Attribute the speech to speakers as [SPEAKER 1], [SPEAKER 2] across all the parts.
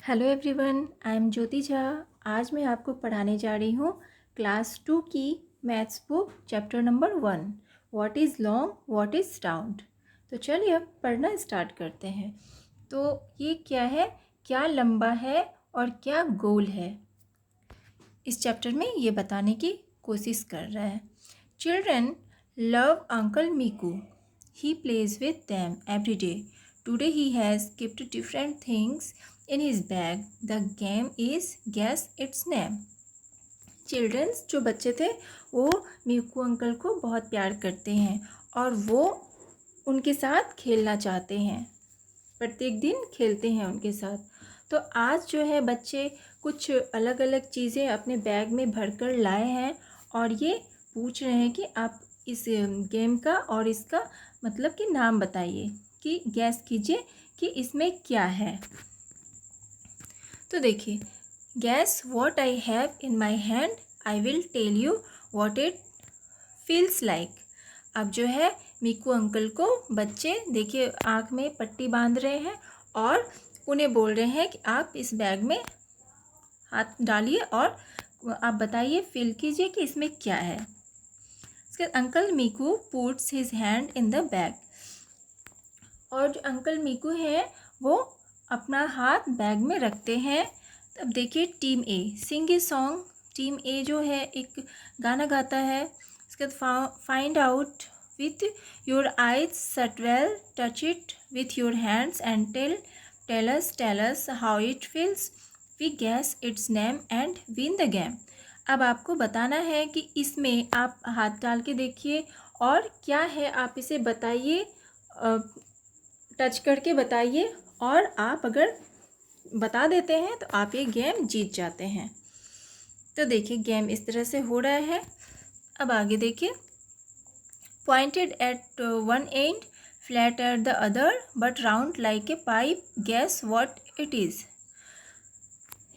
[SPEAKER 1] Hello everyone, I am ज्योति झा। आज मैं आपको पढ़ाने जा रही हूँ क्लास 2 की maths book chapter number 1, what is long what is round. तो चलिए अब पढ़ना स्टार्ट करते हैं। तो ये क्या है, क्या लंबा है और क्या गोल है, इस चैप्टर में ये बताने की कोशिश कर रहा है। Children love uncle Miku, he plays with them every day. Today he has kept different things in his bag. The game is guess its name. Childrens जो बच्चे थे वो मीकू अंकल को बहुत प्यार करते हैं और वो उनके साथ खेलना चाहते हैं, प्रत्येक दिन खेलते हैं उनके साथ। तो आज जो है बच्चे कुछ अलग अलग चीज़ें अपने बैग में भरकर लाए हैं और ये पूछ रहे हैं कि आप इस गेम का और इसका मतलब कि नाम बताइए, कि गैस कीजिए कि इसमें क्या है। तो देखिए, guess what I have in my hand, I will tell you what it feels like. अब जो है मीकू अंकल को बच्चे देखिए आँख में पट्टी बांध रहे हैं और उन्हें बोल रहे हैं कि आप इस बैग में हाथ डालिए और आप बताइए, फील कीजिए कि इसमें क्या है। इसके uncle Miku puts his hand in the bag, और जो अंकल मीकू हैं वो अपना हाथ बैग में रखते हैं। अब देखिए team A sing a song. Team A जो है एक गाना गाता है। इसके बाद find out with your eyes shut well, touch it with your hands and tell us how it feels, we guess its name and win the game. अब आपको बताना है कि इसमें आप हाथ डाल के देखिए और क्या है आप इसे बताइए, टच करके बताइए, और आप अगर बता देते हैं तो आप ये गेम जीत जाते हैं। तो देखिए गेम इस तरह से हो रहा है। अब आगे देखिए, pointed eight one and, flat at the other, but round like a pipe, gas what it is.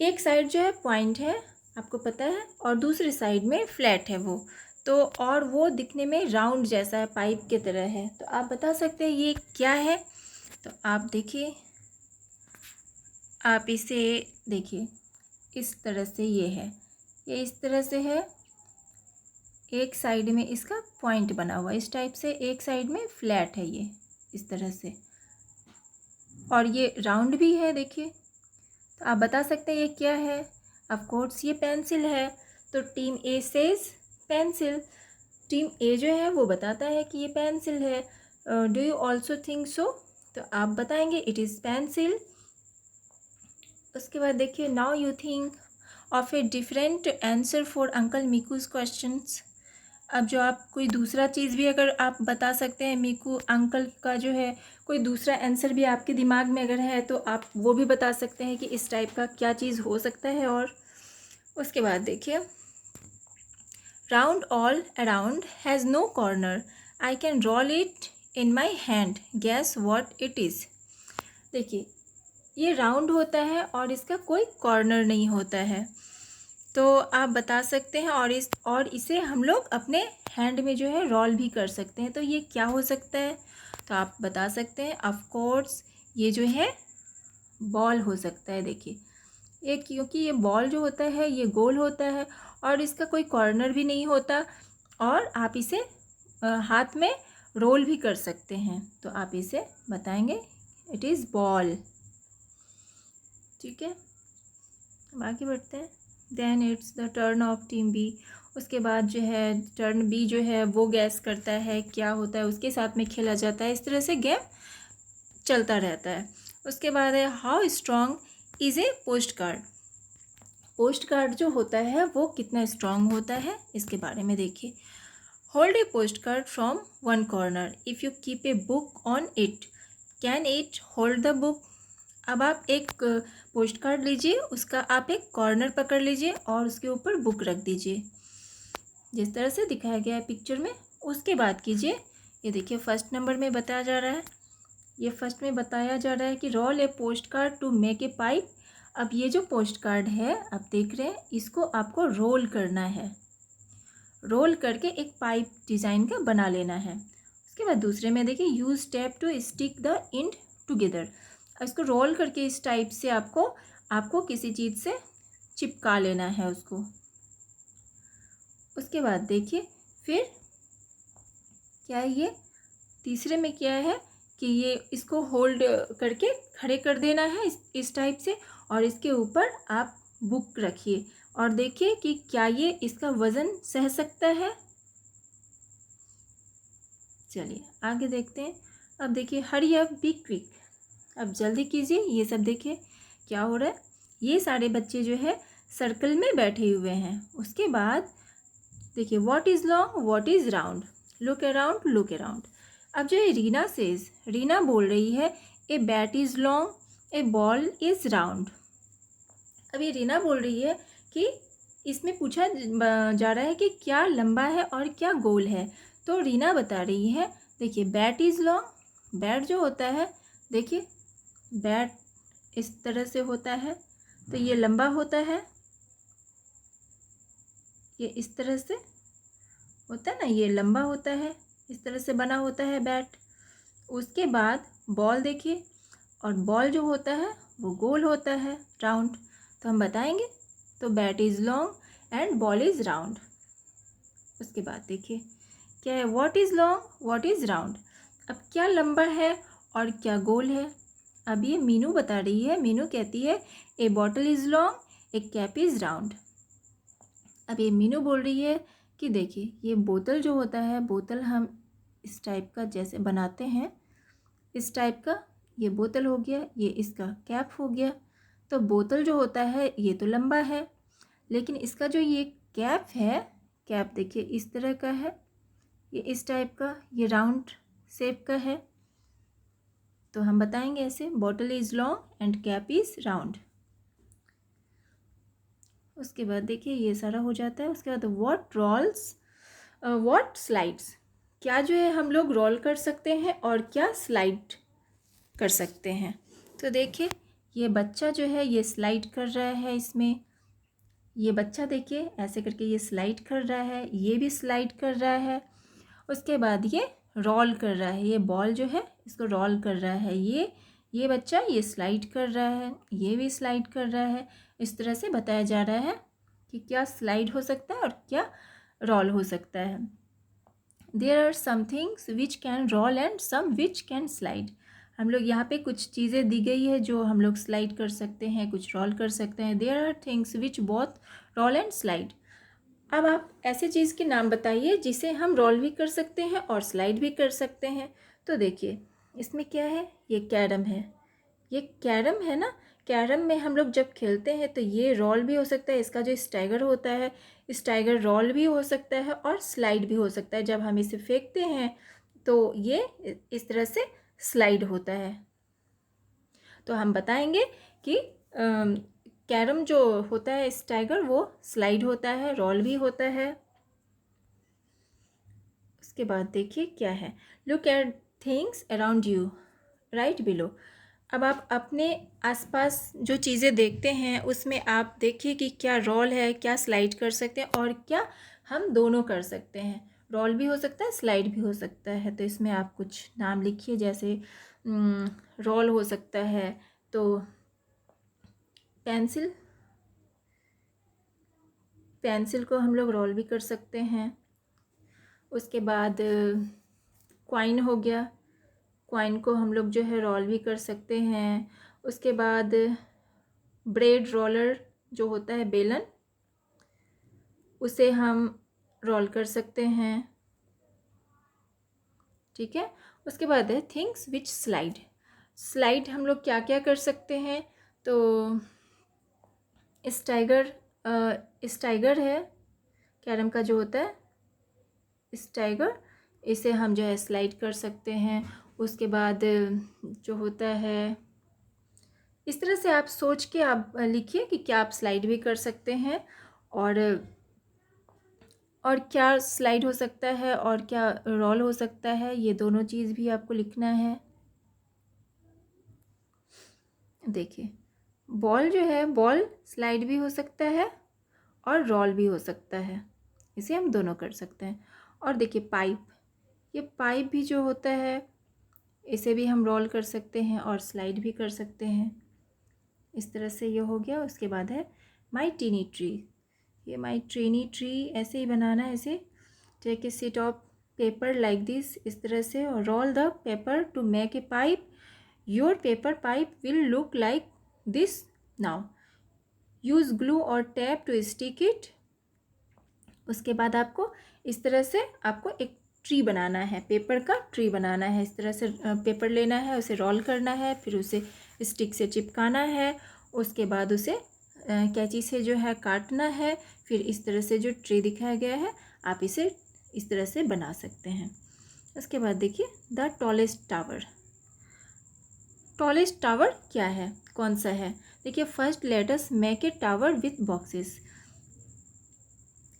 [SPEAKER 1] एक साइड जो है पॉइंट है, आपको पता है, और दूसरी साइड में फ्लैट है वो, तो और वो दिखने में राउंड जैसा है, पाइप की तरह है। तो आप बता सकते हैं ये क्या है। तो आप देखिए, आप इसे देखिए इस तरह से ये है, ये इस तरह से है, एक साइड में इसका पॉइंट बना हुआ इस टाइप से, एक साइड में फ्लैट है ये इस तरह से, और ये राउंड भी है देखिए। तो आप बता सकते हैं ये क्या है। ऑफ कोर्स ये पेंसिल है। तो team A says pencil, team A जो है वो बताता है कि ये पेंसिल है। Do you also think so, तो आप बताएंगे इट इज़ पेंसिल। उसके बाद देखिए, now you think of a different answer for uncle Miku's questions. अब जो आप कोई दूसरा चीज़ भी अगर आप बता सकते हैं, मीकू अंकल का जो है कोई दूसरा आंसर भी आपके दिमाग में अगर है तो आप वो भी बता सकते हैं कि इस टाइप का क्या चीज़ हो सकता है। और उसके बाद देखिए, round all around has no corner, I can roll it in my hand, guess what it is. देखिए ये राउंड होता है और इसका कोई कॉर्नर नहीं होता है, तो आप बता सकते हैं, और इसे हम लोग अपने हैंड में जो है रोल भी कर सकते हैं। तो ये क्या हो सकता है, तो आप बता सकते हैं, ऑफ कोर्स ये जो है बॉल हो सकता है। देखिए ये, क्योंकि ये बॉल जो होता है ये गोल होता है और इसका कोई कॉर्नर भी नहीं होता, और आप इसे हाथ में रोल भी कर सकते हैं। तो आप इसे बताएंगे इट इज़ बॉल। ठीक है, अब आगे बढ़ते हैं। Then it's the turn of team B. उसके बाद जो है टर्न बी जो है वो गैस करता है क्या होता है, उसके साथ में खेला जाता है। इस तरह से गेम चलता रहता है। उसके बाद है, how strong is a post card. Post card जो होता है वो कितना स्ट्रॉन्ग होता है, इसके बारे में देखिए। Hold a post card from one corner, if you keep a book on it, can it hold the book. अब आप एक पोस्ट कार्ड लीजिए, उसका आप एक कॉर्नर पकड़ लीजिए और उसके ऊपर बुक रख दीजिए, जिस तरह से दिखाया गया है पिक्चर में। उसके बाद कीजिए, ये देखिए फर्स्ट नंबर में बताया जा रहा है, ये फर्स्ट में बताया जा रहा है कि roll a post card to make a pipe. अब ये जो पोस्ट कार्ड है आप देख रहे हैं, इसको आपको रोल करना है, रोल करके एक पाइप डिज़ाइन का बना लेना है। उसके बाद दूसरे में देखिए, use tape to stick the end together. इसको रोल करके इस टाइप से आपको आपको किसी चीज़ से चिपका लेना है उसको। उसके बाद देखिए फिर क्या है, ये तीसरे में क्या है कि ये इसको होल्ड करके खड़े कर देना है इस टाइप से, और इसके ऊपर आप बुक रखिए और देखिए कि क्या ये इसका वज़न सह सकता है। चलिए आगे देखते हैं। अब देखिए हरी अप बी क्विक, अब जल्दी कीजिए। ये सब देखिए क्या हो रहा है, ये सारे बच्चे जो है सर्कल में बैठे हुए हैं। उसके बाद देखिए what is long what is round, look around look around. अब जो ये रीना सेज, रीना बोल रही है a bat is long a ball is round. अब ये रीना बोल रही है कि इसमें पूछा जा रहा है कि क्या लंबा है और क्या गोल है। तो रीना बता रही है देखिए बैट इज़ लॉन्ग, बैट जो होता है देखिए बैट इस तरह से होता है तो ये लंबा होता है, ये इस तरह से होता है ना, ये लंबा होता है, इस तरह से बना होता है बैट। उसके बाद बॉल देखिए, और बॉल जो होता है वो गोल होता है, राउंड। तो हम बताएंगे तो bat is long and ball is round. उसके बाद देखिए क्या है, what is long what is round. अब क्या लंबा है और क्या गोल है। अब ये मीनू बता रही है, मीनू कहती है a bottle is long a cap is round. अब ये मीनू बोल रही है कि देखिए ये बोतल जो होता है, बोतल हम इस टाइप का जैसे बनाते हैं, इस टाइप का ये बोतल हो गया, ये इसका कैप हो गया। तो बोतल जो होता है ये तो लंबा है, लेकिन इसका जो ये कैप है, कैप देखिए इस तरह का है, ये इस टाइप का, ये राउंड शेप का है। तो हम बताएंगे ऐसे bottle is long and cap is round. उसके बाद देखिए ये सारा हो जाता है। उसके बाद व्हाट रोल्स व्हाट स्लाइड्स, क्या जो है हम लोग रोल कर सकते हैं और क्या स्लाइड कर सकते हैं। तो देखिए ये बच्चा जो है ये स्लाइड कर रहा है, इसमें ये बच्चा देखिए ऐसे करके ये स्लाइड कर रहा है, ये भी स्लाइड कर रहा है। उसके बाद ये रोल कर रहा है, ये बॉल जो है इसको रोल कर रहा है, ये बच्चा ये स्लाइड कर रहा है, ये भी स्लाइड कर रहा है। इस तरह से बताया जा रहा है कि क्या स्लाइड हो सकता है और क्या रोल हो सकता है। There are some things which can roll and some which can slide. हम लोग यहाँ पे कुछ चीज़ें दी गई है जो हम लोग स्लाइड कर सकते हैं, कुछ रोल कर सकते हैं। There are things which both roll and slide. अब आप ऐसे चीज़ के नाम बताइए जिसे हम रोल भी कर सकते हैं और स्लाइड भी कर सकते हैं। तो देखिए इसमें क्या है, ये कैरम है, ये कैरम है ना। कैरम में हम लोग जब खेलते हैं तो ये रोल भी हो सकता है, इसका जो स्टैगर होता है स्टैगर रोल भी हो सकता है और स्लाइड भी हो सकता है। जब हम इसे फेंकते हैं तो ये इस तरह से स्लाइड होता है। तो हम बताएंगे कि कैरम जो होता है स्टैगर वो स्लाइड होता है, रोल भी होता है। उसके बाद देखिए क्या है, look at things around you right below. अब आप अपने आसपास जो चीज़ें देखते हैं उसमें आप देखिए कि क्या रोल है, क्या स्लाइड कर सकते हैं और क्या हम दोनों कर सकते हैं। रोल भी हो सकता है, स्लाइड भी हो सकता है। तो इसमें आप कुछ नाम लिखिए, जैसे रोल हो सकता है तो पेंसिल, पेंसिल को हम लोग रोल भी कर सकते हैं। उसके बाद क्वाइन हो गया, क्वाइन को हम लोग जो है रोल भी कर सकते हैं। उसके बाद ब्रेड रोलर जो होता है बेलन, उसे हम रोल कर सकते हैं, ठीक है। उसके बाद है थिंग्स विच स्लाइड। स्लाइड हम लोग क्या क्या कर सकते हैं, तो स्टाइगर, स्टाइगर है कैरम का जो होता है स्टाइगर, इसे हम जो है स्लाइड कर सकते हैं। उसके बाद जो होता है, इस तरह से आप सोच के आप लिखिए कि क्या आप स्लाइड भी कर सकते हैं और क्या स्लाइड हो सकता है और क्या रोल हो सकता है, ये दोनों चीज़ भी आपको लिखना है। देखिए बॉल जो है, बॉल स्लाइड भी हो सकता है और रोल भी हो सकता है, इसे हम दोनों कर सकते हैं। और देखिए पाइप, ये पाइप भी जो होता है इसे भी हम रोल कर सकते हैं और स्लाइड भी कर सकते हैं, इस तरह से ये हो गया। उसके बाद है माई टीनी ट्री, ये माई टीनी ट्री ऐसे ही बनाना है। ऐसे take a sheet of paper like this, इस तरह से, और roll the paper to make a pipe. Your paper pipe will look like this now. Use glue और टैप टू स्टिक इट। उसके बाद आपको इस तरह से आपको एक ट्री बनाना है, पेपर का ट्री बनाना है। इस तरह से पेपर लेना है, उसे रोल करना है, फिर उसे स्टिक से चिपकाना है। उसके बाद उसे कैंची से जो है काटना है। फिर इस तरह से जो ट्री दिखाया गया है आप इसे इस तरह से बना सकते हैं। उसके बाद देखिए the tallest tower. Tallest tower क्या है, कौन सा है? देखिए first let us make a tower with boxes.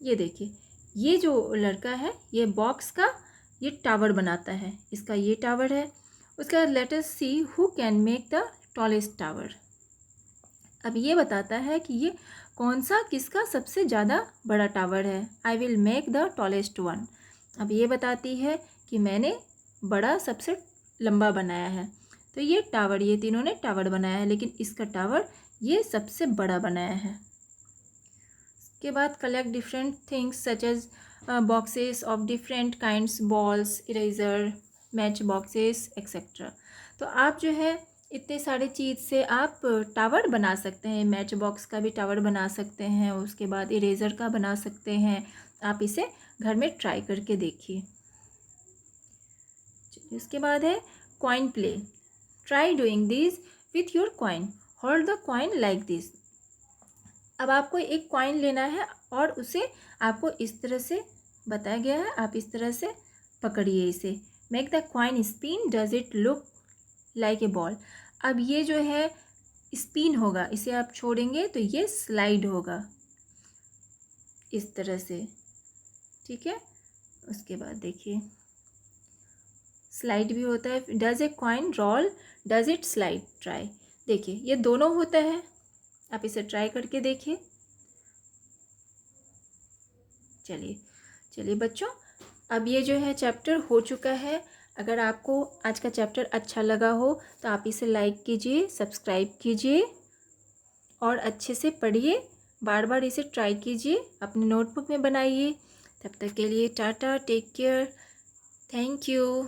[SPEAKER 1] ये देखिए ये जो लड़का है ये बॉक्स का ये टावर बनाता है, इसका ये टावर है। उसके बाद let us see who can make the tallest tower. अब ये बताता है कि ये कौन सा किसका सबसे ज़्यादा बड़ा टावर है। I will make the tallest one. अब ये बताती है कि मैंने बड़ा सबसे लंबा बनाया है। तो ये टावर, ये तीनों ने टावर बनाया है, लेकिन इसका टावर ये सबसे बड़ा बनाया है। के बाद collect different things such as boxes of different kinds, balls, eraser, match boxes etcetera. तो आप जो है इतने सारे चीज़ से आप टावर बना सकते हैं। मैच बॉक्स का भी टावर बना सकते हैं, उसके बाद इरेजर का बना सकते हैं। आप इसे घर में ट्राई करके देखिए। इसके बाद है coin play. Try doing this with your coin, hold the coin like this. अब आपको एक कॉइन लेना है और उसे आपको इस तरह से बताया गया है, आप इस तरह से पकड़िए इसे। Make the coin spin, does it look like a ball. अब ये जो है स्पिन होगा, इसे आप छोड़ेंगे तो ये स्लाइड होगा इस तरह से, ठीक है। उसके बाद देखिए स्लाइड भी होता है। Does a coin roll, does it slide, try. देखिए ये दोनों होता है, आप इसे ट्राई करके देखिए। चलिए बच्चों, अब ये जो है चैप्टर हो चुका है। अगर आपको आज का चैप्टर अच्छा लगा हो तो आप इसे लाइक कीजिए, सब्सक्राइब कीजिए और अच्छे से पढ़िए। बार बार इसे ट्राई कीजिए, अपने नोटबुक में बनाइए। तब तक के लिए tata, take care, thank you.